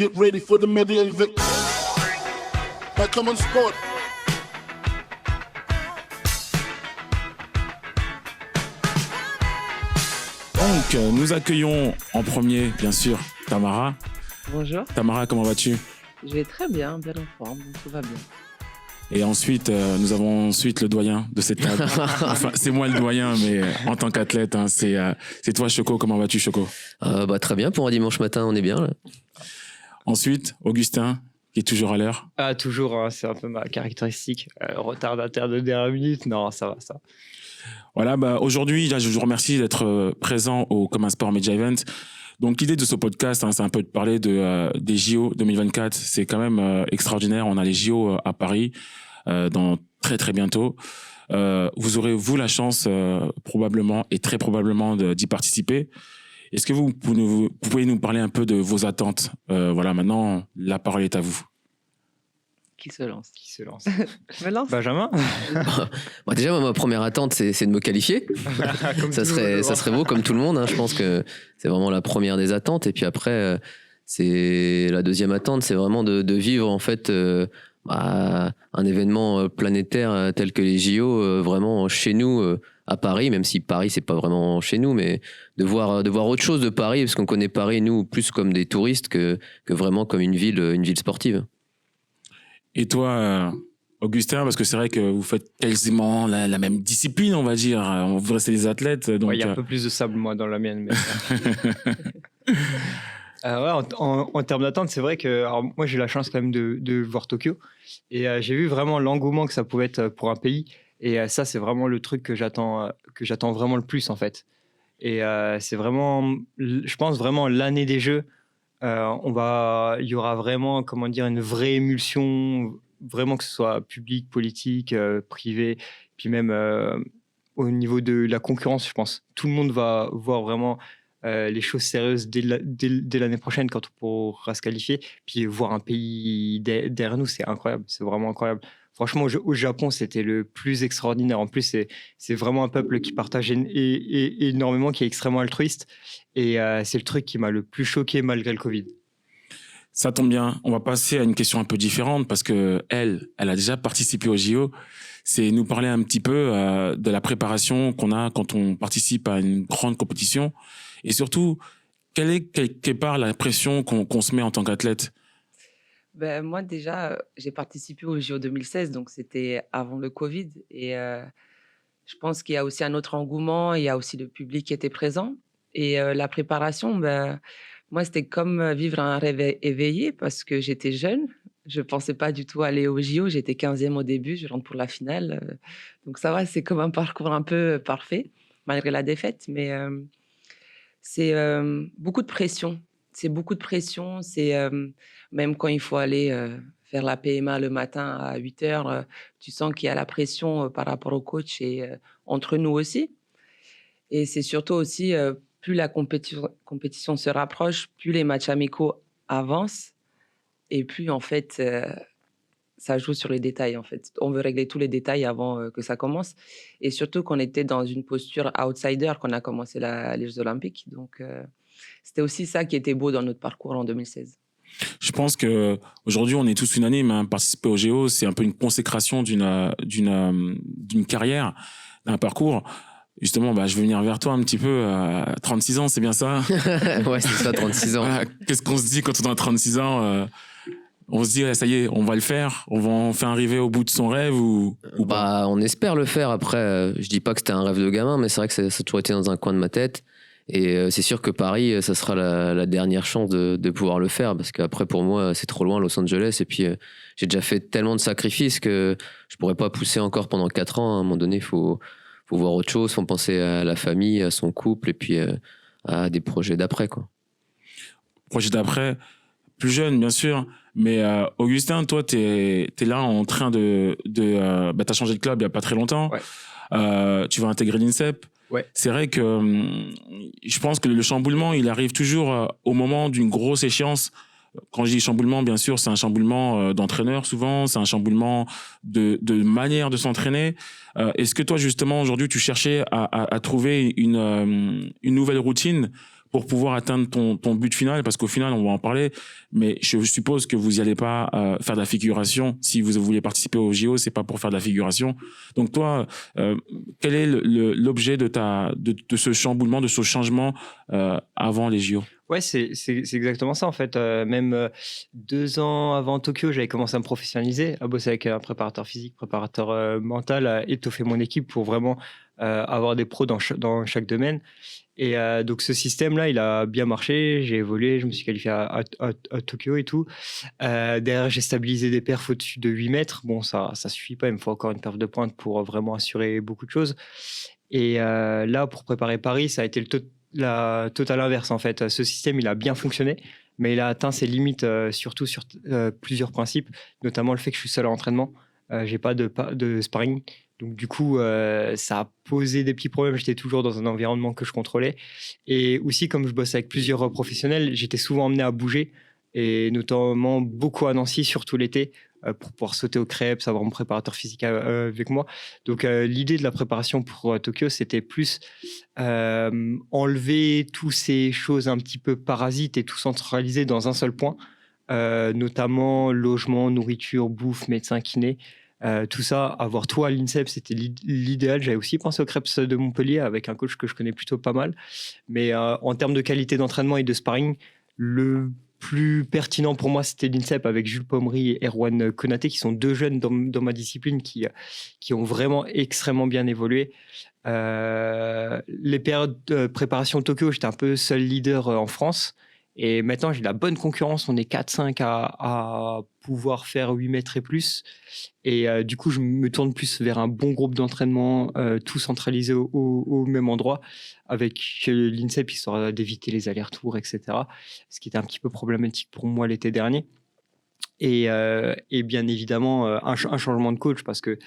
Get ready for the medley event. Now come on, sport. Donc, nous accueillons en premier, bien sûr, Tamara. Bonjour. Tamara, comment vas-tu? Je vais très bien, bien en forme, donc tout va bien. Et ensuite, nous avons le doyen de cette table. Enfin, c'est moi le doyen, mais en tant qu'athlète, hein, c'est toi, Choco. Comment vas-tu, Choco? Très bien, pour un dimanche matin, on est bien là. Ensuite, Augustin, qui est toujours à l'heure. Ah, toujours, hein, c'est un peu ma caractéristique. Retardataire de dernière minute, non, ça va, ça. Voilà, aujourd'hui, je vous remercie d'être présent au Comme un Sport Media Event. Donc, l'idée de ce podcast, hein, c'est un peu de parler des JO 2024. C'est quand même extraordinaire. On a les JO à Paris dans très, très bientôt. Vous aurez, vous, la chance, probablement et très probablement d'y participer. Est-ce que vous pouvez nous parler un peu de vos attentes? Voilà, maintenant, la parole est à vous. Qui se lance? Je me lance. Benjamin. Déjà, moi, ma première attente, c'est de me qualifier. ça serait beau comme tout le monde. Hein. Je pense que c'est vraiment la première des attentes. Et puis après, c'est la deuxième attente, c'est vraiment de vivre en fait un événement planétaire tel que les JO, vraiment chez nous. À Paris, même si Paris c'est pas vraiment chez nous, mais de voir autre chose de Paris, parce qu'on connaît Paris nous plus comme des touristes que vraiment comme une ville sportive. Et toi, Augustin, parce que c'est vrai que vous faites quasiment la même discipline, on va dire. Vous restez des athlètes, donc. Il y a un peu plus de sable moi dans la mienne. Mais... en termes d'attente, c'est vrai que moi j'ai eu la chance quand même de voir Tokyo et j'ai vu vraiment l'engouement que ça pouvait être pour un pays. Et ça, c'est vraiment le truc que j'attends vraiment le plus, en fait. Et c'est vraiment, je pense, vraiment l'année des Jeux. Il y aura vraiment, comment dire, une vraie émulsion, vraiment que ce soit public, politique, privé, puis même au niveau de la concurrence, je pense. Tout le monde va voir vraiment les choses sérieuses dès l'année prochaine quand on pourra se qualifier. Puis voir un pays derrière nous, c'est incroyable. C'est vraiment incroyable. Franchement, au Japon, c'était le plus extraordinaire. En plus, c'est vraiment un peuple qui partage énormément, qui est extrêmement altruiste. Et c'est le truc qui m'a le plus choqué malgré le Covid. Ça tombe bien. On va passer à une question un peu différente parce que elle a déjà participé au JO. C'est nous parler un petit peu de la préparation qu'on a quand on participe à une grande compétition. Et surtout, quelle est quelque part la pression qu'on se met en tant qu'athlète? Moi, déjà, j'ai participé au JO 2016, donc c'était avant le Covid. Et je pense qu'il y a aussi un autre engouement, il y a aussi le public qui était présent. Et la préparation, moi, c'était comme vivre un rêve éveillé parce que j'étais jeune. Je ne pensais pas du tout aller au JO. J'étais 15e au début, je rentre pour la finale. Donc ça va, c'est comme un parcours un peu parfait, malgré la défaite. Mais c'est beaucoup de pression. C'est beaucoup de pression. C'est même quand il faut aller faire la PMA le matin à 8 heures, tu sens qu'il y a la pression par rapport au coach et entre nous aussi. Et c'est surtout aussi, plus la compétition se rapproche, plus les matchs amicaux avancent et plus, en fait, ça joue sur les détails, en fait. On veut régler tous les détails avant que ça commence. Et surtout qu'on était dans une posture outsider quand on a commencé les Jeux Olympiques. Donc, c'était aussi ça qui était beau dans notre parcours en 2016. Je pense que aujourd'hui, on est tous unanimes. Hein, participer au JO, c'est un peu une consécration d'une carrière, d'un parcours. Justement, je vais venir vers toi un petit peu. 36 ans, c'est bien ça? Ouais, c'est ça, 36 ans. Qu'est-ce qu'on se dit quand on a 36 ans on se dit, ça y est, on va le faire? On va enfin arriver au bout de son rêve ou pas? On espère le faire. Après, je dis pas que c'était un rêve de gamin, mais c'est vrai que ça a toujours été dans un coin de ma tête. Et c'est sûr que Paris, ça sera la dernière chance de pouvoir le faire, parce qu'après, pour moi, c'est trop loin, Los Angeles. Et puis, j'ai déjà fait tellement de sacrifices que je pourrais pas pousser encore pendant 4 ans. À un moment donné, il faut voir autre chose, faut penser à la famille, à son couple, et puis à des projets d'après, quoi. Projet d'après, plus jeune, bien sûr. Mais Augustin, toi, t'es là en train t'as changé de club il y a pas très longtemps. Ouais. Tu vas intégrer l'INSEP. Ouais. C'est vrai que je pense que le chamboulement, il arrive toujours au moment d'une grosse échéance. Quand je dis chamboulement, bien sûr, c'est un chamboulement d'entraîneur souvent, c'est un chamboulement de manière de s'entraîner. Est-ce que toi, justement, aujourd'hui, tu cherchais à trouver une nouvelle routine pour pouvoir atteindre ton but final, parce qu'au final, on va en parler, mais je suppose que vous y allez pas faire de la figuration. Si vous voulez participer au JO, c'est pas pour faire de la figuration. Donc toi, quel est l'objet de ce chamboulement, de ce changement avant les JO? Ouais, c'est exactement ça en fait. Même 2 ans avant Tokyo, j'avais commencé à me professionnaliser, à bosser avec un préparateur physique, préparateur mental, à étoffer mon équipe pour vraiment avoir des pros dans chaque domaine. Et donc ce système-là, il a bien marché. J'ai évolué, je me suis qualifié à Tokyo et tout. Derrière, j'ai stabilisé des perfs au-dessus de 8 mètres. Bon, ça suffit pas, il me faut encore une perf de pointe pour vraiment assurer beaucoup de choses. Et là, pour préparer Paris, ça a été la totale inverse en fait. Ce système, il a bien fonctionné, mais il a atteint ses limites surtout sur plusieurs principes, notamment le fait que je suis seul à l'entraînement. J'ai pas de sparring. Donc du coup, ça a posé des petits problèmes. J'étais toujours dans un environnement que je contrôlais. Et aussi, comme je bosse avec plusieurs professionnels, j'étais souvent emmené à bouger, et notamment beaucoup à Nancy, surtout l'été, pour pouvoir sauter au crêpes, avoir mon préparateur physique avec moi. Donc l'idée de la préparation pour Tokyo, c'était plus enlever toutes ces choses un petit peu parasites et tout centraliser dans un seul point, notamment logement, nourriture, bouffe, médecin, kiné. Tout ça, avoir toi à l'INSEP, c'était l'idéal. J'avais aussi pensé aux Crêpes de Montpellier avec un coach que je connais plutôt pas mal. Mais en termes de qualité d'entraînement et de sparring, le plus pertinent pour moi, c'était l'INSEP avec Jules Pommery et Erwan Konaté, qui sont 2 jeunes dans ma discipline qui ont vraiment extrêmement bien évolué. Les périodes de préparation Tokyo, j'étais un peu seul leader en France. Et maintenant, j'ai de la bonne concurrence. On est 4-5 à pouvoir faire 8 mètres et plus. Et du coup, je me tourne plus vers un bon groupe d'entraînement, tout centralisé au même endroit, avec l'INSEP, histoire d'éviter les allers-retours, etc. Ce qui était un petit peu problématique pour moi l'été dernier. Et bien évidemment, un changement de coach, parce que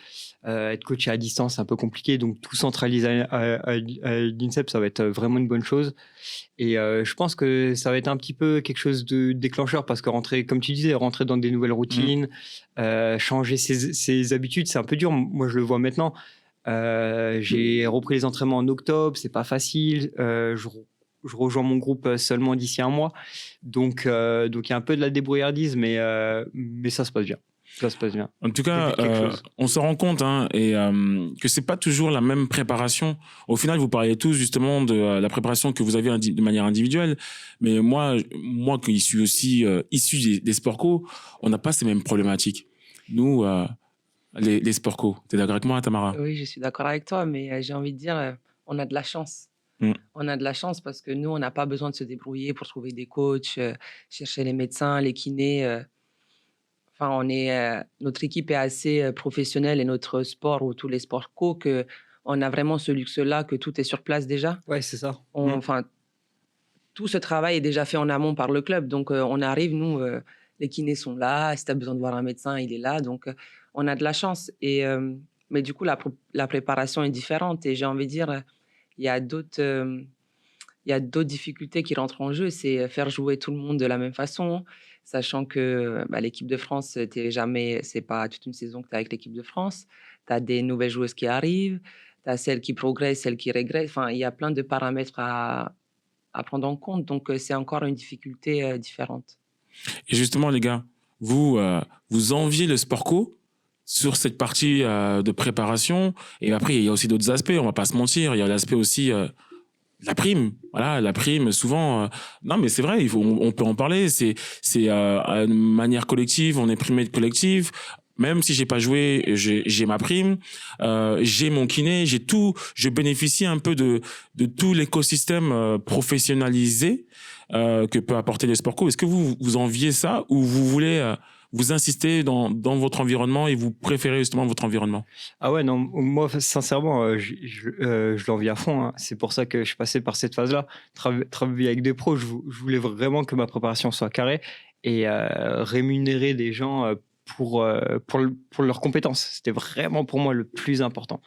être coaché à distance, c'est un peu compliqué. Donc, tout centraliser à l'INSEP, ça va être vraiment une bonne chose. Et je pense que ça va être un petit peu quelque chose de déclencheur, parce que comme tu disais, rentrer dans des nouvelles routines, changer ses habitudes, c'est un peu dur. Moi, je le vois maintenant. J'ai repris les entraînements en octobre, c'est pas facile. Je rejoins mon groupe seulement d'ici 1 mois. Donc, il y a un peu de la débrouillardise, mais ça se passe bien. Ça se passe bien. En tout cas, on se rend compte que c'est pas toujours la même préparation. Au final, vous parliez tous justement de la préparation que vous avez de manière individuelle. Mais moi qui suis aussi issu des sport co, on n'a pas ces mêmes problématiques. Nous, les sport co. T'es d'accord avec moi, Tamara? Oui, je suis d'accord avec toi, mais j'ai envie de dire, on a de la chance. On a de la chance parce que nous, on n'a pas besoin de se débrouiller pour trouver des coachs, chercher les médecins, les kinés. Enfin, notre équipe est assez professionnelle, et notre sport, ou tous les sports co, que on a vraiment ce luxe-là, que tout est sur place déjà. Ouais, c'est ça. Enfin, tout ce travail est déjà fait en amont par le club. Donc, on arrive, nous, les kinés sont là. Si tu as besoin de voir un médecin, il est là. Donc, on a de la chance. Mais du coup, la préparation est différente. Et j'ai envie de dire, il y a d'autres difficultés qui rentrent en jeu. C'est faire jouer tout le monde de la même façon, sachant que l'équipe de France, c'est pas toute une saison que tu es avec l'équipe de France. Tu as des nouvelles joueuses qui arrivent, tu as celles qui progressent, celles qui régressent. Enfin, il y a plein de paramètres à prendre en compte. Donc, c'est encore une difficulté différente. Et justement, les gars, vous enviez le sport co sur cette partie de préparation. Et après, il y a aussi d'autres aspects, on va pas se mentir. Il y a l'aspect aussi la prime. Voilà, la prime, souvent... non, mais c'est vrai, on peut en parler. C'est une manière collective, on est primé de collectif. Même si j'ai pas joué, j'ai ma prime, j'ai mon kiné, j'ai tout. Je bénéficie un peu de tout l'écosystème professionnalisé que peut apporter le sport co. Est-ce que vous enviez ça, ou vous voulez... vous insistez dans votre environnement et vous préférez justement votre environnement? Ah ouais, non, moi, sincèrement, je l'envie à fond. C'est pour ça que je suis passé par cette phase-là. Travailler avec des pros, je voulais vraiment que ma préparation soit carrée, et rémunérer des gens pour leurs compétences. C'était vraiment pour moi le plus important.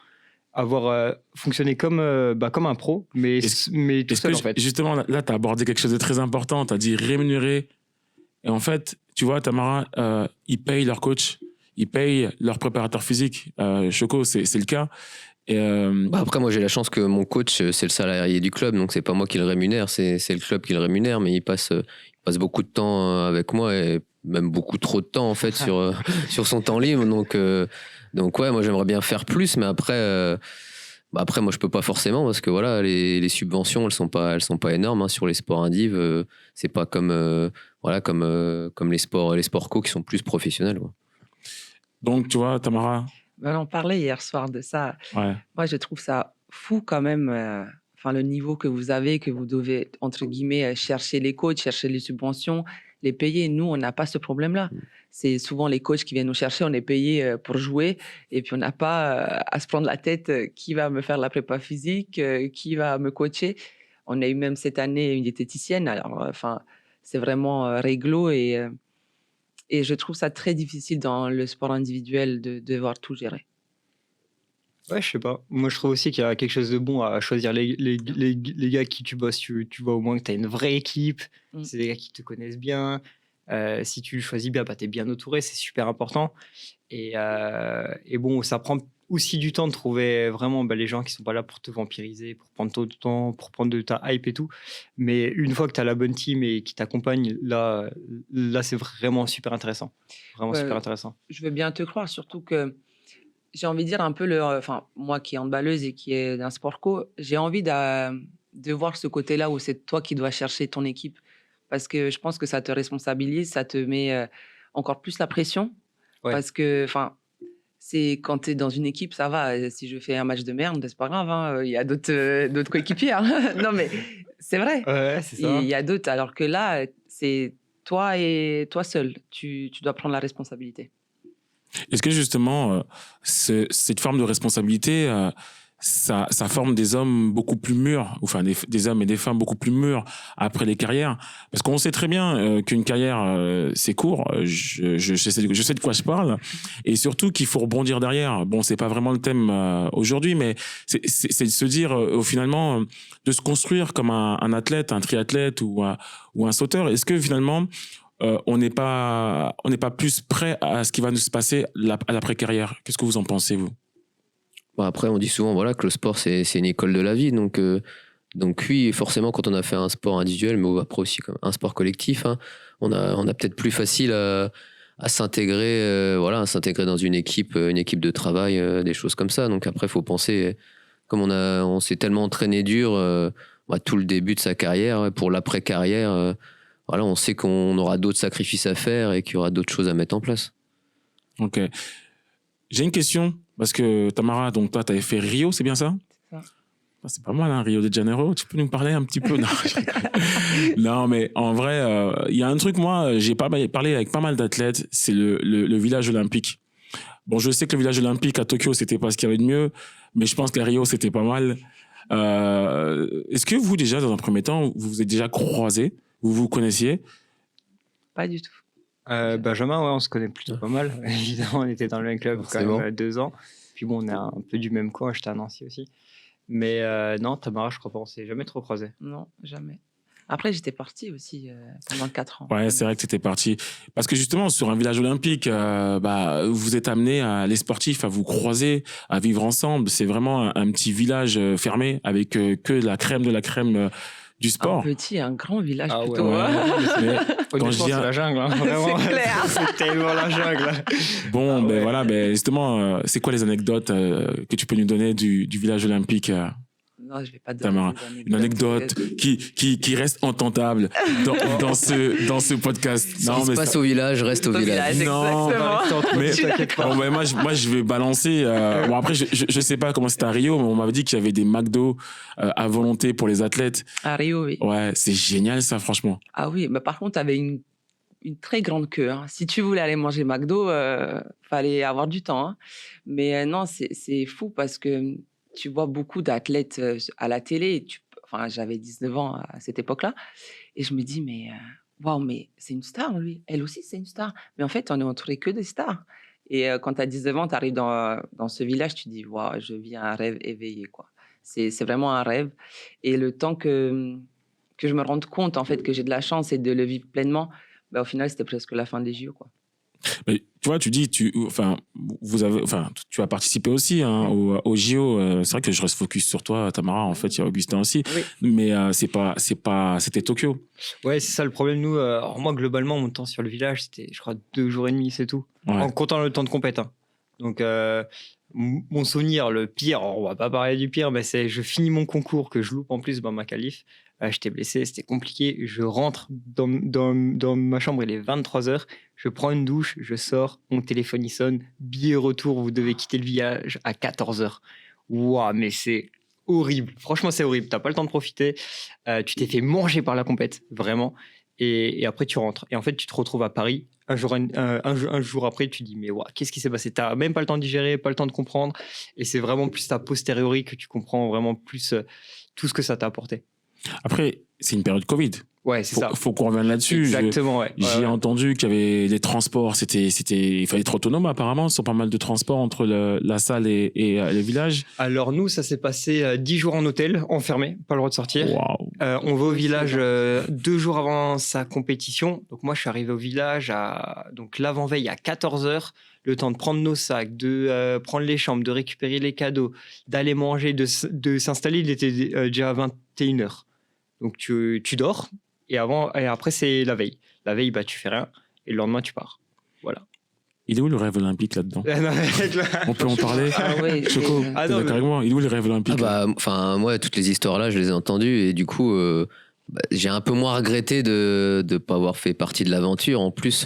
Avoir fonctionné comme un pro, mais tout seul, en fait. Justement, là, tu as abordé quelque chose de très important. Tu as dit rémunérer. Et en fait, tu vois, Tamara, ils payent leur coach, ils payent leur préparateur physique. Choco, c'est le cas. Et, Après, moi, j'ai la chance que mon coach, c'est le salarié du club, donc c'est pas moi qui le rémunère, c'est le club qui le rémunère, mais il passe beaucoup de temps avec moi et même beaucoup trop de temps en fait sur son temps libre. Donc ouais, moi j'aimerais bien faire plus, mais après moi je peux pas forcément parce que voilà, les subventions elles sont pas énormes hein, sur les sports indiv. C'est pas comme les sports co qui sont plus professionnels. Ouais. donc tu vois, Tamara. Ben, on parlait hier soir de ça. Ouais. Moi, je trouve ça fou quand même. Enfin, le niveau que vous avez, que vous devez, entre guillemets, chercher les coachs, chercher les subventions, les payer. Nous, on n'a pas ce problème-là. C'est souvent les coachs qui viennent nous chercher. On est payé pour jouer. Et puis, on n'a pas à se prendre la tête qui va me faire la prépa physique, qui va me coacher. On a eu même cette année une diététicienne. Alors, enfin, c'est vraiment réglo. Et je trouve ça très difficile dans le sport individuel de devoir tout gérer. Ouais, je sais pas. Moi, je trouve aussi qu'il y a quelque chose de bon à choisir les gars qui tu bosses. Tu vois au moins que tu as une vraie équipe. C'est des gars qui te connaissent bien. Si tu le choisis bien, bah, tu es bien entouré. C'est super important. Et bon, ça prend aussi du temps de trouver vraiment les gens qui sont pas là pour te vampiriser, pour prendre ton temps, pour prendre de ta hype et tout. Mais une fois que tu as la bonne team et qui t'accompagne, là c'est vraiment super intéressant. Vraiment super intéressant. Je veux bien te croire, surtout que j'ai envie de dire un peu enfin, moi qui est handballeuse et qui est d'un sport co, j'ai envie de voir ce côté-là où c'est toi qui dois chercher ton équipe. Parce que je pense que ça te responsabilise, ça te met encore plus la pression. Ouais. Parce que, enfin, c'est quand tu es dans une équipe, ça va. Si je fais un match de merde, c'est pas grave. Hein, il y a d'autres coéquipiers. Hein. Non, mais c'est vrai. Ouais, c'est ça. Il y a d'autres. Alors que là, c'est toi et toi seul. Tu dois prendre la responsabilité. Est-ce que justement, cette forme de responsabilité, ça forme des hommes beaucoup plus mûrs, enfin des hommes et des femmes beaucoup plus mûrs après les carrières? Parce qu'on sait très bien qu'une carrière, c'est court. Je sais de quoi je parle. Et surtout qu'il faut rebondir derrière. Bon, c'est pas vraiment le thème aujourd'hui, mais c'est de se dire, finalement, de se construire comme un athlète, un triathlète ou un sauteur. Est-ce que finalement, on n'est pas plus prêt à ce qui va nous se passer à l'après-carrière? Qu'est-ce que vous en pensez, vous? Bon, après, on dit souvent que le sport, c'est une école de la vie. Donc oui, forcément, quand on a fait un sport individuel, mais après aussi un sport collectif, hein, on a peut-être plus facile à s'intégrer dans une équipe de travail, des choses comme ça. Donc après, il faut penser, comme on s'est tellement entraîné dur tout le début de sa carrière, pour l'après-carrière, on sait qu'on aura d'autres sacrifices à faire et qu'il y aura d'autres choses à mettre en place. Ok. J'ai une question, parce que Tamara, donc toi, tu avais fait Rio, c'est bien ça? C'est ça. C'est pas mal, hein, Rio de Janeiro. Tu peux nous parler un petit peu? Non, non, mais en vrai, il y a un truc, moi, j'ai parlé avec pas mal d'athlètes, c'est le village olympique. Bon, je sais que le village olympique à Tokyo, c'était pas ce qu'il y avait de mieux, mais je pense qu'à Rio, c'était pas mal. Est-ce que vous, déjà, dans un premier temps, vous vous êtes déjà croisés? Vous vous connaissiez? Pas du tout. Benjamin, on se connaît plutôt pas mal. Évidemment, on était dans le même club quand même 2 ans. Puis bon, on est un peu du même coin. J'étais à Nancy aussi. Mais non, Tamara, je crois pas, on s'est jamais trop croisés. Non, jamais. Après, j'étais partie aussi pendant 4 ans. Ouais, c'est vrai que tu étais partie. Parce que justement, sur un village olympique, vous êtes amenés, les sportifs, à vous croiser, à vivre ensemble. C'est vraiment un petit village fermé avec que la crème de la crème du sport. Un grand village plutôt. Ouais. Quand je dis c'est la jungle, hein, vraiment. C'est clair. C'est tellement la jungle. Bon, voilà, justement, c'est quoi les anecdotes que tu peux nous donner du village olympique? Non, je vais pas te donner une anecdote qui reste entendable dans ce podcast. Ce qui se passe au village reste au village. Non, mais moi je vais balancer. Bon, après je sais pas comment c'était à Rio, mais on m'avait dit qu'il y avait des McDo à volonté pour les athlètes. À Rio, oui. Ouais, c'est génial ça, franchement. Ah oui, mais par contre, tu avais une très grande queue. Hein. Si tu voulais aller manger McDo, fallait avoir du temps. Hein. Mais non, c'est fou parce que tu vois beaucoup d'athlètes à la télé. Enfin, j'avais 19 ans à cette époque-là. Et je me dis, mais waouh, mais c'est une star, lui. Elle aussi, c'est une star. Mais en fait, on est entouré que des stars. Et quand tu as 19 ans, tu arrives dans ce village, tu dis, waouh, je vis un rêve éveillé, quoi. C'est vraiment un rêve. Et le temps que je me rende compte, en fait, que j'ai de la chance et de le vivre pleinement, au final, c'était presque la fin des JO, quoi. Mais tu vois, tu dis, tu as participé aussi hein, au JO. C'est vrai que je reste focus sur toi, Tamara. En fait, il y a Augustin aussi. Oui. Mais c'était Tokyo. Ouais, c'est ça le problème. Nous, alors moi, globalement, mon temps sur le village, c'était, je crois, 2 jours et demi, c'est tout. Ouais. En comptant le temps de compète. Hein. Donc, mon souvenir, le pire, on va pas parler du pire, mais c'est je finis mon concours que je loupe en plus dans ma qualif. J'étais blessé, c'était compliqué. Je rentre dans ma chambre, il est 23h. Je prends une douche, je sors, mon téléphone il sonne. Billet retour, vous devez quitter le village à 14h. Waouh, mais c'est horrible. Franchement, c'est horrible. T'as pas le temps de profiter. Tu t'es fait manger par la compète, vraiment. Et après, tu rentres. Et en fait, tu te retrouves à Paris. Un jour après, tu dis, mais qu'est-ce qui s'est passé? T'as même pas le temps de digérer, pas le temps de comprendre. Et c'est vraiment plus a posteriori que tu comprends vraiment plus tout ce que ça t'a apporté. Après, c'est une période Covid. Ouais, c'est ça. Faut qu'on revienne là-dessus. Exactement, ouais. J'ai entendu qu'il y avait des transports. Il fallait être autonome apparemment sur pas mal de transports entre la salle et le village. Alors nous, ça s'est passé 10 jours en hôtel, enfermé, pas le droit de sortir. Wow. On va au village 2 jours avant sa compétition. Donc moi, je suis arrivé au village donc l'avant-veille à 14h. Le temps de prendre nos sacs, de prendre les chambres, de récupérer les cadeaux, d'aller manger, de s'installer. Il était déjà à 21h. Donc tu dors et après c'est la veille. La veille, tu fais rien et le lendemain tu pars. Voilà. Il est où le rêve olympique là-dedans? On peut en parler? Ah oui, Choco, t'es d'accord avec moi? Il est où le rêve olympique? Moi, toutes les histoires là, je les ai entendues et du coup, j'ai un peu moins regretté de ne pas avoir fait partie de l'aventure. En plus,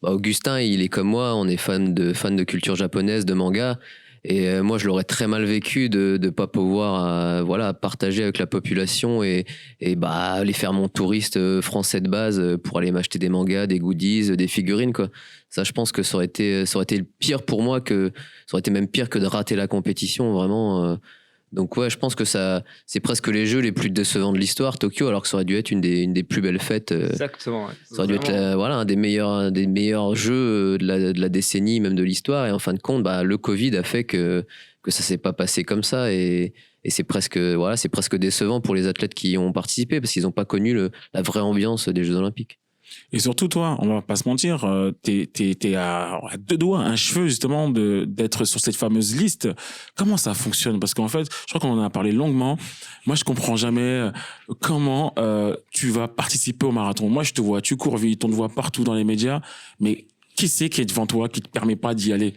Augustin, il est comme moi, on est fan de culture japonaise, de manga. Et moi, je l'aurais très mal vécu de ne pas pouvoir partager avec la population et aller faire mon touriste français de base pour aller m'acheter des mangas, des goodies, des figurines, quoi. Ça, je pense que ça aurait été le pire pour moi, ça aurait été même pire que de rater la compétition, vraiment. Donc ouais, je pense que c'est presque les jeux les plus décevants de l'histoire, Tokyo, alors que ça aurait dû être une des plus belles fêtes. Exactement. Ouais. Ça aurait dû être un des meilleurs jeux de la décennie, même de l'histoire. Et en fin de compte, le Covid a fait que ça s'est pas passé comme ça. Et c'est presque décevant pour les athlètes qui y ont participé parce qu'ils n'ont pas connu la vraie ambiance des Jeux Olympiques. Et surtout, toi, on va pas se mentir, t'es à 2 doigts, un cheveu justement d'être sur cette fameuse liste. Comment ça fonctionne? Parce qu'en fait, je crois qu'on en a parlé longuement. Moi, je comprends jamais comment tu vas participer au marathon. Moi, je te vois, tu cours vite, on te voit partout dans les médias, mais qui c'est qui est devant toi, qui te permet pas d'y aller?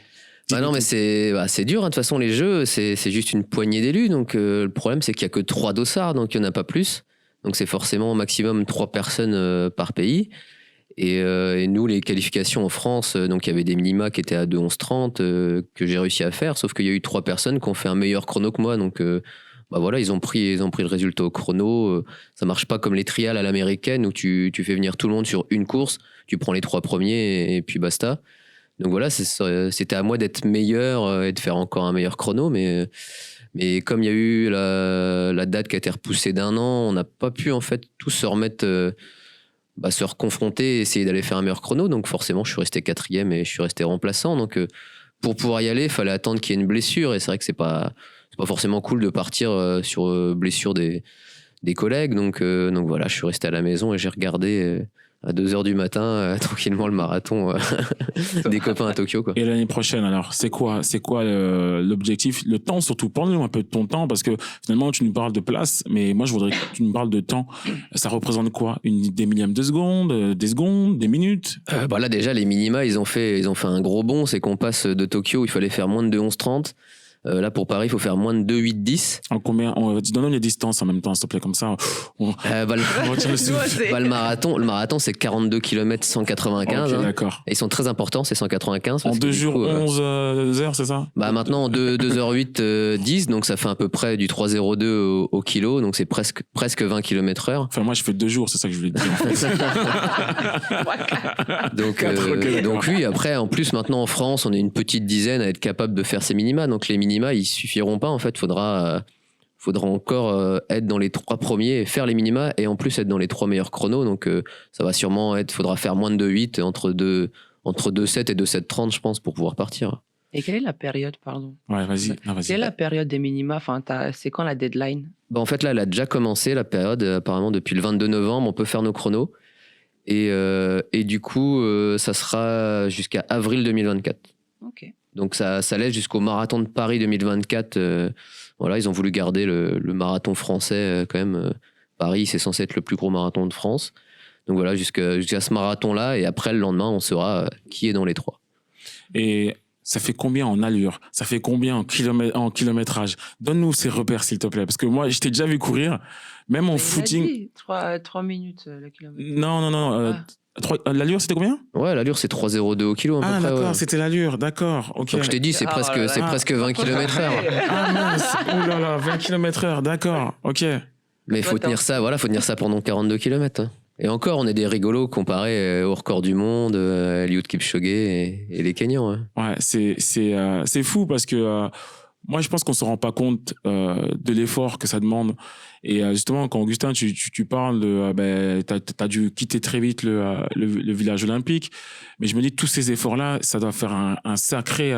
Non, mais c'est dur. De toute façon, les Jeux, c'est juste une poignée d'élus. Donc, le problème, c'est qu'il y a que 3 dossards, donc il y en a pas plus. Donc c'est forcément au maximum 3 personnes par pays. Et nous, les qualifications en France, donc il y avait des minima qui étaient à 2:11:30 que j'ai réussi à faire, sauf qu'il y a eu 3 personnes qui ont fait un meilleur chrono que moi. Donc ils ont pris le résultat au chrono. Ça marche pas comme les trials à l'américaine où tu fais venir tout le monde sur une course, tu prends les 3 premiers et puis basta. Donc voilà, c'était à moi d'être meilleur et de faire encore un meilleur chrono, mais comme il y a eu la date qui a été repoussée d'1 an, on n'a pas pu en fait tous se remettre, se reconfronter, essayer d'aller faire un meilleur chrono. Donc forcément, je suis resté 4e et je suis resté remplaçant. Donc pour pouvoir y aller, il fallait attendre qu'il y ait une blessure. Et c'est vrai que c'est pas forcément cool de partir sur blessure des collègues. Donc voilà, je suis resté à la maison et j'ai regardé à 2h du matin, tranquillement, le marathon des copains à Tokyo, quoi. Et l'année prochaine, alors, c'est quoi l'objectif? Le temps, surtout, parle-nous un peu de ton temps, parce que finalement, tu nous parles de place, mais moi, je voudrais que tu nous parles de temps. Ça représente quoi? Des millièmes de secondes, des secondes, des minutes? Là, déjà, les minima, ils ont fait un gros bond. C'est qu'on passe de Tokyo, il fallait faire moins de 2:11:30. Là, pour Paris, il faut faire moins de 2:08:10. En combien? Donne-nous les distances en même temps, s'il te plaît, comme ça. Le marathon, c'est 42 km 195. Okay, d'accord. Et ils sont très importants, c'est 195. En 2 jours, 11 heures, c'est ça? Maintenant, en 2h08, 10, donc ça fait à peu près du 3,02 au kilo, donc c'est presque 20 km/h. Enfin, moi, je fais 2 jours, c'est ça que je voulais te dire, en fait. Donc oui, après, en plus, maintenant, en France, on est une petite dizaine à être capable de faire ces minima, donc les minima, ils suffiront pas, en fait. Faudra encore être dans les 3 premiers, faire les minima et en plus être dans les 3 meilleurs chronos. Donc ça va sûrement faudra faire moins de 2:08 entre 2:07 et 2:07:30, je pense, pour pouvoir partir. Et quelle est la période, pardon? Ouais, vas-y. Quelle est la période des minima? Enfin, c'est quand la deadline? En fait, là, elle a déjà commencé, la période. Apparemment, depuis le 22 novembre, on peut faire nos chronos. Et du coup, ça sera jusqu'à avril 2024. Ok. Donc ça laisse jusqu'au marathon de Paris 2024. Voilà, ils ont voulu garder le marathon français quand même. Paris, c'est censé être le plus gros marathon de France. Donc voilà, jusqu'à ce marathon-là. Et après, le lendemain, on saura qui est dans les 3. Et ça fait combien en allure? Ça fait combien en kilométrage? Donne-nous ces repères, s'il te plaît. Parce que moi, je t'ai déjà vu courir, même en footing. 3 minutes le kilomètre. Non. L'allure, c'était combien? Ouais, l'allure, c'est 3,02 au kilo. Ah, d'accord, ouais. c'était l'allure, d'accord. Ok. Donc je t'ai dit, c'est presque 20 km/h. Ah mince, oh là là, 20 km/h, d'accord, ok. Mais il faut tenir ça pendant 42 km. Hein. Et encore, on est des rigolos comparés au record du monde, à Eliud Kipchoge et les Kenyans. Hein. Ouais, c'est fou parce que moi, je pense qu'on se rend pas compte de l'effort que ça demande. Et justement, quand Augustin, tu parles de, t'as dû quitter très vite le village olympique, mais je me dis tous ces efforts-là, ça doit faire un sacré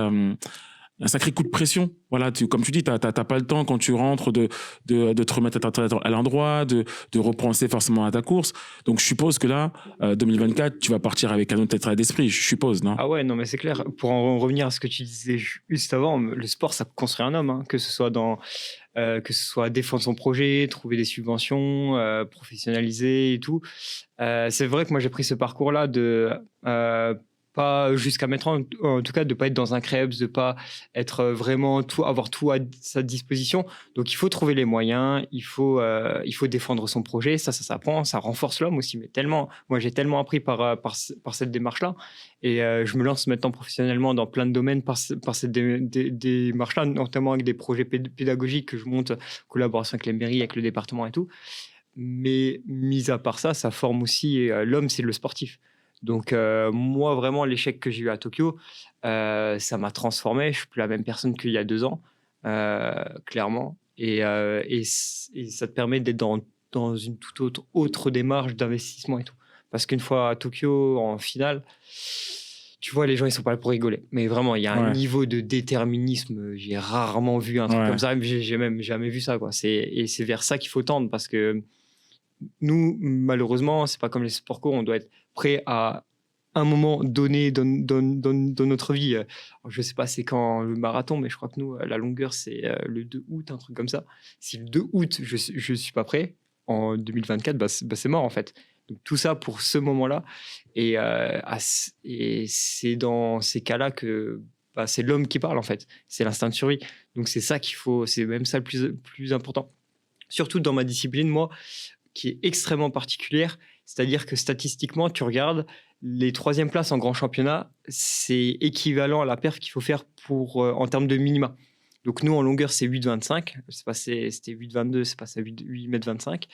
coup de pression. Voilà, comme tu dis, t'as pas le temps quand tu rentres de te remettre à l'endroit, de repenser forcément à ta course. Donc je suppose que là, 2024, tu vas partir avec un autre état d'esprit, je suppose, non? Ah ouais, non mais c'est clair. Pour en revenir à ce que tu disais juste avant, le sport, ça construit un homme, hein, que ce soit défendre son projet, trouver des subventions, professionnaliser et tout. C'est vrai que moi j'ai pris ce parcours-là de pas jusqu'à mettre en tout cas de pas être dans un Krebs, de pas être vraiment avoir tout à sa disposition. Donc il faut trouver les moyens, il faut défendre son projet. Ça s'apprend, ça renforce l'homme aussi. Mais tellement, moi j'ai tellement appris par cette démarche-là, et je me lance maintenant professionnellement dans plein de domaines par cette démarche-là, notamment avec des projets pédagogiques que je monte en collaboration avec les mairies, avec le département et tout. Mais mis à part ça, ça forme aussi l'homme, c'est le sportif. Donc moi vraiment l'échec que j'ai eu à Tokyo, ça m'a transformé. Je suis plus la même personne qu'il y a 2 ans, clairement. Et ça te permet d'être dans une toute autre démarche d'investissement et tout. Parce qu'une fois à Tokyo en finale, tu vois, les gens ils sont pas là pour rigoler. Mais vraiment, il y a un niveau de déterminisme. J'ai rarement vu un truc comme ça. J'ai même jamais vu ça, quoi. Et c'est vers ça qu'il faut tendre, parce que nous, malheureusement, c'est pas comme les sports co, on doit être prêt à un moment donné dans notre vie. Alors, je sais pas c'est quand le marathon, mais je crois que nous, la longueur, c'est le 2 août, un truc comme ça. Si le 2 août, je suis pas prêt, en 2024, c'est mort en fait. Donc, tout ça pour ce moment-là. Et c'est dans ces cas-là que c'est l'homme qui parle en fait. C'est l'instinct de survie. Donc c'est ça qu'il faut, c'est même ça le plus important. Surtout dans ma discipline, moi, qui est extrêmement particulière, c'est-à-dire que statistiquement, tu regardes les 3e places en grand championnat, c'est équivalent à la perf qu'il faut faire en termes de minima. Donc nous, en longueur, c'est 8,25. C'était 8,22, c'est passé à 8,25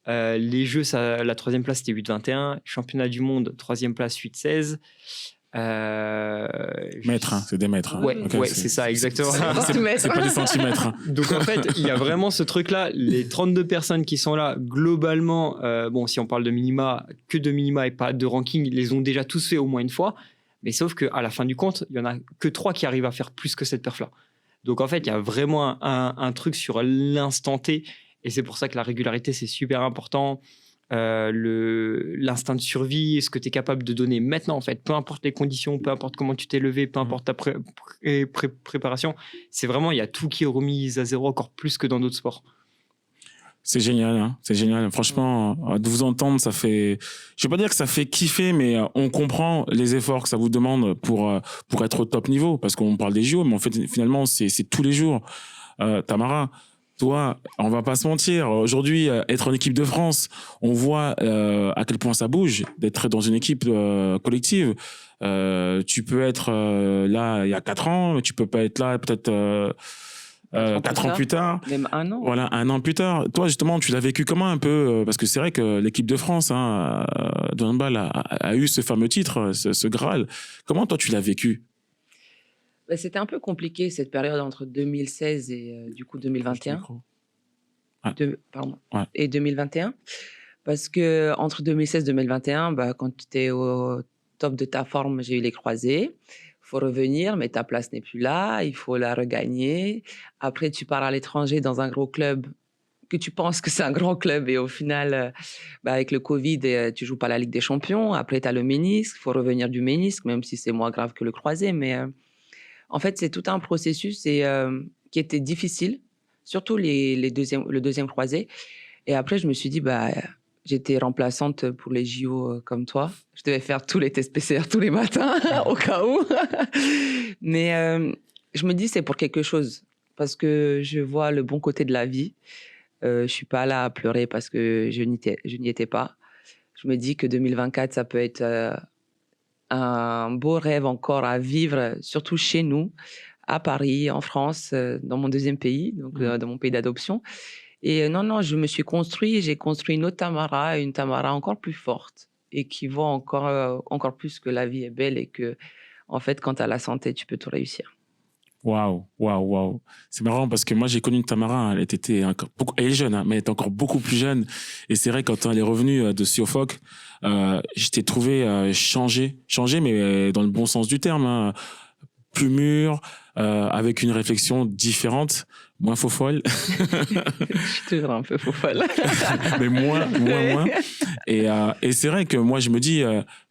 m. Les Jeux, la 3e place, c'était 8,21. Championnat du monde, 3e place, 8,16. Mètres, hein, c'est des mètres. Hein. Ouais, okay, c'est ça, exactement. C'est pas des centimètres. Hein. Donc en fait, il y a vraiment ce truc-là. Les 32 personnes qui sont là, globalement, bon, si on parle de minima et pas de ranking, ils les ont déjà tous fait au moins une fois. Mais sauf qu'à la fin du compte, il y en a que 3 qui arrivent à faire plus que cette perf-là. Donc en fait, il y a vraiment un truc sur l'instant T. Et c'est pour ça que la régularité, c'est super important. L'instinct de survie, ce que tu es capable de donner maintenant en fait, peu importe les conditions, peu importe comment tu t'es levé, peu importe ta préparation, c'est vraiment, il y a tout qui est remis à zéro, encore plus que dans d'autres sports. C'est génial, hein, c'est génial. Franchement, de vous entendre, ça fait, je vais pas dire que ça fait kiffer, mais on comprend les efforts que ça vous demande pour être au top niveau, parce qu'on parle des JO, mais en fait finalement c'est tous les jours. Tamara, toi, on va pas se mentir, aujourd'hui, être en équipe de France, on voit à quel point ça bouge, d'être dans une équipe collective. Tu peux être là il y a 4 ans, mais tu peux pas être là peut-être 4 ans plus tard. Même 1 an. Voilà, 1 an plus tard. Toi, justement, tu l'as vécu comment un peu? Parce que c'est vrai que l'équipe de France, hein, de handball a eu ce fameux titre, ce Graal. Comment toi, tu l'as vécu? C'était un peu compliqué cette période entre 2016 et du coup 2021. Et 2021. Parce que entre 2016 et 2021, quand tu étais au top de ta forme, j'ai eu les croisés. Il faut revenir, mais ta place n'est plus là. Il faut la regagner. Après, tu pars à l'étranger dans un gros club. que tu penses que c'est un grand club et au final, avec le Covid, tu joues pas la Ligue des Champions. Après, tu as le ménisque, il faut revenir du ménisque, même si c'est moins grave que le croisé. Mais en fait, c'est tout un processus qui était difficile, surtout le deuxième croisé. Et après, je me suis dit, j'étais remplaçante pour les JO comme toi. Je devais faire tous les tests PCR tous les matins, au cas où. Mais je me dis, c'est pour quelque chose, parce que je vois le bon côté de la vie. Je ne suis pas là à pleurer parce que je n'y étais pas. Je me dis que 2024, ça peut être un beau rêve encore à vivre, surtout chez nous, à Paris, en France, dans mon deuxième pays, donc dans mon pays d'adoption. Et non, je me suis construit, j'ai construit une autre Tamara, une Tamara encore plus forte et qui voit encore plus que la vie est belle et que, en fait, quand tu as la santé, tu peux tout réussir. Waouh. C'est marrant parce que moi, j'ai connu une Tamara, elle est jeune, hein, mais elle est encore beaucoup plus jeune. Et c'est vrai, quand elle est revenue de Siofoc, je t'ai trouvé changé, mais dans le bon sens du terme, hein, plus mûr, avec une réflexion différente, moins faux-folle. Je suis toujours un peu faux-folle. Mais moins. Et c'est vrai que moi, je me dis,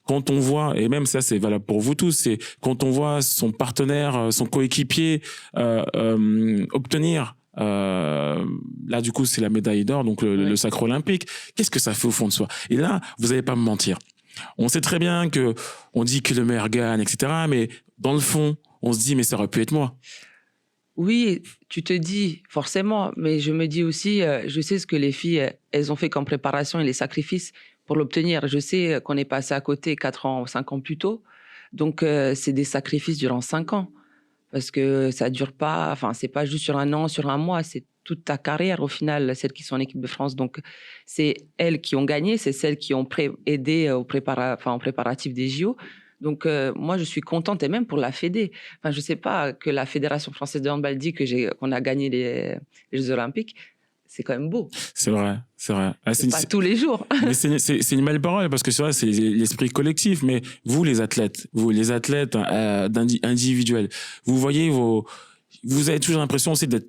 quand on voit, et même ça, c'est valable pour vous tous, c'est quand on voit son partenaire, son coéquipier obtenir, là, du coup, c'est la médaille d'or, donc le sacre olympique. Qu'est-ce que ça fait au fond de soi? Et là, vous n'allez pas me mentir. On sait très bien on dit que le meilleur gagne, etc. Mais dans le fond, on se dit, mais ça aurait pu être moi. Oui, tu te dis forcément, mais je me dis aussi, je sais ce que les filles, elles ont fait comme préparation et les sacrifices pour l'obtenir. Je sais qu'on est passé à côté 4 ans ou 5 ans plus tôt. Donc, c'est des sacrifices durant 5 ans. Parce que ça dure pas, enfin, c'est pas juste sur un an, sur un mois, c'est toute ta carrière au final, celles qui sont en équipe de France. Donc, c'est elles qui ont gagné, c'est celles qui ont aidé au préparatif des JO. Donc, moi, je suis contente, et même pour la Fédé. Enfin, je sais pas, que la Fédération française de handball dit qu'on a gagné les Jeux Olympiques. C'est quand même beau. C'est vrai. Ah, c'est pas tous les jours. Mais c'est une belle parole parce que c'est vrai, c'est l'esprit collectif. Mais vous, les athlètes individuels, vous voyez vous avez toujours l'impression aussi d'être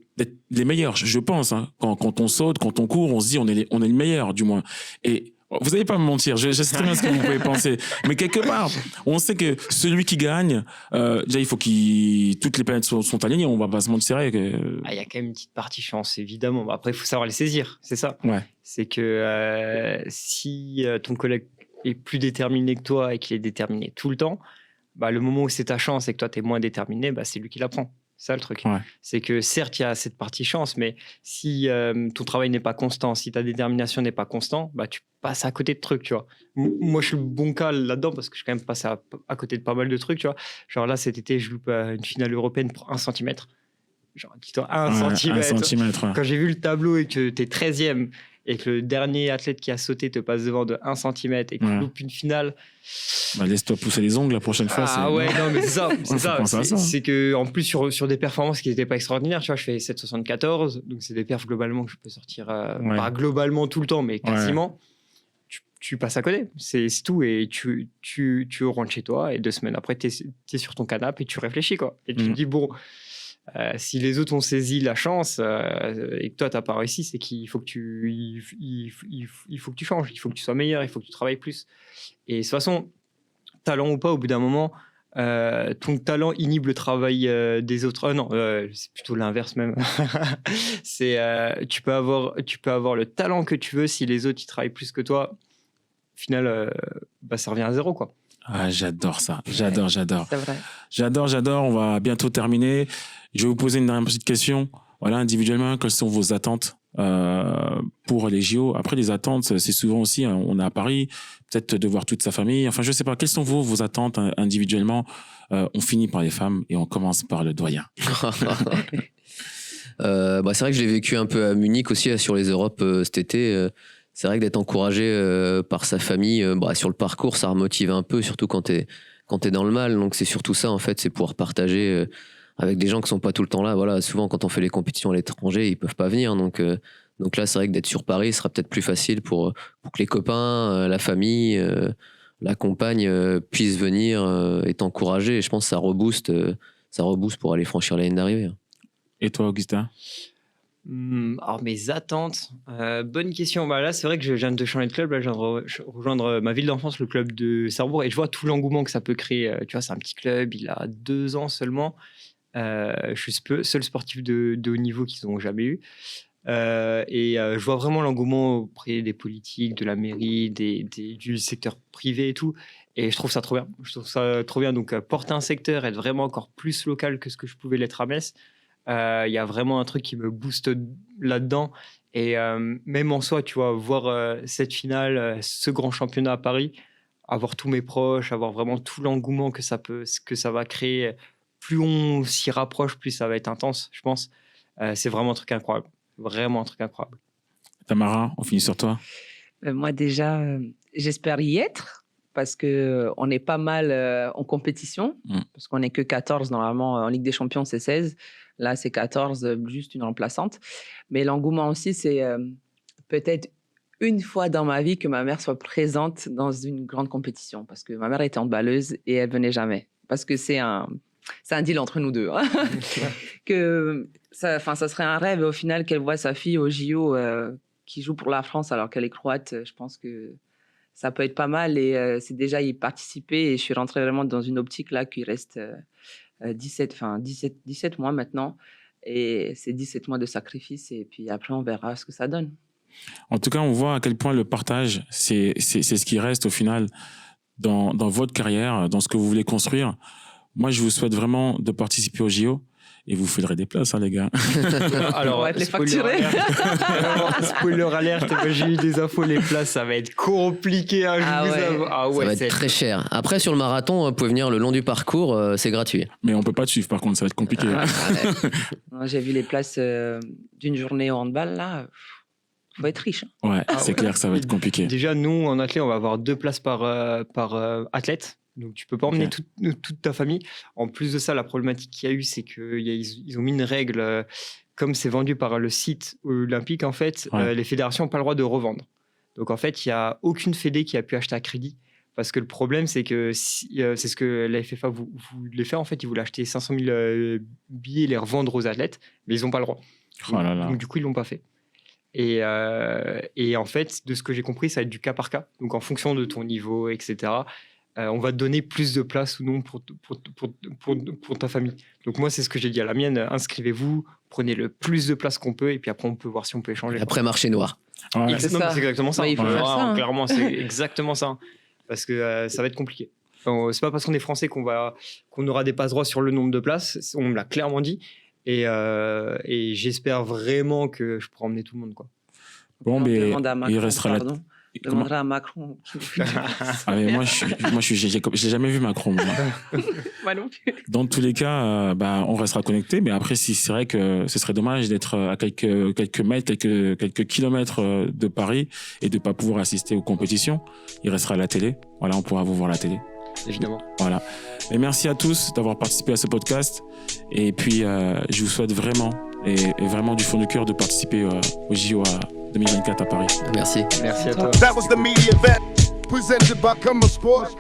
les meilleurs, je pense. Hein. Quand on saute, quand on court, on se dit on est le meilleur, du moins. Et vous n'allez pas me mentir, je sais très bien ce que vous pouvez penser. Mais quelque part, on sait que celui qui gagne, déjà, il faut toutes les planètes sont alignées, on va pas se mentir. Il y a quand même une petite partie chance, évidemment. Après, il faut savoir les saisir, c'est ça. Ouais. C'est que si ton collègue est plus déterminé que toi et qu'il est déterminé tout le temps, le moment où c'est ta chance et que toi, tu es moins déterminé, c'est lui qui la prend. C'est ça le truc. Ouais. C'est que certes, il y a cette partie chance, mais si ton travail n'est pas constant, si ta détermination n'est pas constante, tu passes à côté de trucs, tu vois. Moi, je suis le bon cas là-dedans parce que je suis quand même passé à côté de pas mal de trucs, tu vois. Genre là, cet été, je loupe une finale européenne pour 1 cm. Genre, dis-toi, 1 cm. 1 cm, ouais. Quand j'ai vu le tableau et que tu es 13e et que le dernier athlète qui a sauté te passe devant de 1 cm et que tu loupes une finale... laisse-toi pousser les ongles la prochaine fois. Non, mais c'est ça. C'est que, en plus, sur des performances qui n'étaient pas extraordinaires, tu vois, je fais 7,74, donc c'est des perfs globalement que je peux sortir, pas globalement tout le temps, mais quasiment. Ouais. Tu passes à côté, c'est tout, et tu rentres chez toi, et 2 semaines après, tu es sur ton canapé et tu réfléchis, quoi. Et tu te dis, bon, si les autres ont saisi la chance et que toi, tu n'as pas réussi, c'est qu'il faut que tu changes, il faut que tu sois meilleur, il faut que tu travailles plus. Et de toute façon, talent ou pas, au bout d'un moment, ton talent inhibe le travail des autres. Non, c'est plutôt l'inverse même. Tu peux avoir le talent que tu veux, si les autres ils travaillent plus que toi, au final, ça revient à zéro, quoi. Ah, j'adore ça. J'adore. C'est vrai. J'adore. On va bientôt terminer. Je vais vous poser une dernière petite question. Voilà, individuellement, quelles sont vos attentes pour les JO? Après, les attentes, c'est souvent aussi, on est à Paris, peut-être de voir toute sa famille. Enfin, je sais pas. Quelles sont vos attentes individuellement? On finit par les femmes et on commence par le doyen. C'est vrai que je l'ai vécu un peu à Munich aussi, sur les Europes cet été. C'est vrai que d'être encouragé par sa famille sur le parcours, ça remotive un peu, surtout quand t'es dans le mal. Donc c'est surtout ça, en fait, c'est pouvoir partager avec des gens qui sont pas tout le temps là. Voilà, souvent quand on fait les compétitions à l'étranger, ils peuvent pas venir. Donc là, c'est vrai que d'être sur Paris sera peut-être plus facile pour que les copains, la famille, la compagne puissent venir et t'encourager. Et je pense que ça rebooste pour aller franchir la ligne d'arrivée. Et toi, Augustin? Alors, mes attentes, bonne question. Bah, là, c'est vrai que je viens de changer de club. Là, je viens de rejoindre ma ville d'enfance, le club de Sarrebourg, et je vois tout l'engouement que ça peut créer. Tu vois, c'est un petit club, il a 2 ans seulement. Je suis seul sportif de haut niveau qu'ils n'ont jamais eu. Je vois vraiment l'engouement auprès des politiques, de la mairie, du secteur privé et tout. Et je trouve ça trop bien. Donc, porter un secteur, être vraiment encore plus local que ce que je pouvais l'être à Metz, il y a vraiment un truc qui me booste là-dedans. Et même en soi, tu vois, voir cette finale, ce grand championnat à Paris, avoir tous mes proches, avoir vraiment tout l'engouement que ça va créer. Plus on s'y rapproche, plus ça va être intense, je pense. C'est vraiment un truc incroyable. Vraiment un truc incroyable. Tamara, on finit sur toi. Moi, déjà, j'espère y être parce qu'on est pas mal en compétition, parce qu'on n'est que 14 normalement. En Ligue des Champions, c'est 16. Là, c'est 14, juste une remplaçante. Mais l'engouement aussi, c'est peut-être une fois dans ma vie que ma mère soit présente dans une grande compétition, parce que ma mère était handballeuse et elle venait jamais. Parce que c'est un deal entre nous deux. Hein. Que ça serait un rêve, au final, qu'elle voit sa fille au JO qui joue pour la France alors qu'elle est croate. Je pense que ça peut être pas mal, et c'est déjà y participer, et je suis rentrée vraiment dans une optique là qui reste 17 mois maintenant, et c'est 17 mois de sacrifice, et puis après on verra ce que ça donne. En tout cas, on voit à quel point le partage, c'est ce qui reste au final dans votre carrière, dans ce que vous voulez construire. Moi, je vous souhaite vraiment de participer au JO. Et vous filerez des places, hein, les gars. Alors, on va les facturer. Spoiler alerte, j'ai eu des infos, les places, ça va être compliqué. Hein, ça va être très cher. Après, sur le marathon, vous pouvez venir le long du parcours, c'est gratuit. Mais on peut pas te suivre, par contre, ça va être compliqué. J'ai vu les places d'une journée au handball, là. Faut être riche. Hein. Ouais, c'est clair que ça va être compliqué. Déjà, nous, en athlète, on va avoir 2 places par athlète. Donc, tu peux pas emmener toute ta famille. En plus de ça, la problématique qu'il y a eu, c'est qu'ils ont mis une règle, comme c'est vendu par le site olympique, en fait, les fédérations n'ont pas le droit de revendre. Donc, en fait, il n'y a aucune fédé qui a pu acheter à crédit. Parce que le problème, c'est que c'est ce que la FFA voulait faire. En fait, ils voulaient acheter 500 000 billets et les revendre aux athlètes, mais ils n'ont pas le droit. Donc, du coup, ils ne l'ont pas fait. Et en fait, de ce que j'ai compris, ça va être du cas par cas. Donc, en fonction de ton niveau, etc., on va te donner plus de place ou non pour ta famille. Donc moi, c'est ce que j'ai dit à la mienne, inscrivez-vous, prenez le plus de place qu'on peut, et puis après, on peut voir si on peut échanger. Après, marché noir. Ouais. C'est exactement ça. Il faut faire ça, hein. Clairement, c'est exactement ça. Parce que ça va être compliqué. Enfin, c'est pas parce qu'on est français qu'on aura des passe-droits sur le nombre de places. On me l'a clairement dit. Et j'espère vraiment que je pourrai emmener tout le monde, quoi. Bon, mais il restera là. Demandera à Macron. Mais moi, j'ai jamais vu Macron. Moi non plus. Dans tous les cas, on restera connecté. Mais après, c'est vrai que ce serait dommage d'être à quelques mètres, quelques kilomètres de Paris et de pas pouvoir assister aux compétitions. Il restera à la télé. Voilà, on pourra vous voir à la télé. Évidemment. Voilà. Et merci à tous d'avoir participé à ce podcast. Et puis, je vous souhaite vraiment, et vraiment du fond du cœur, de participer au JO 2024 à Paris. Merci. Merci à toi. That was the media event presented by Cumber Sports.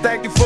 Thank you for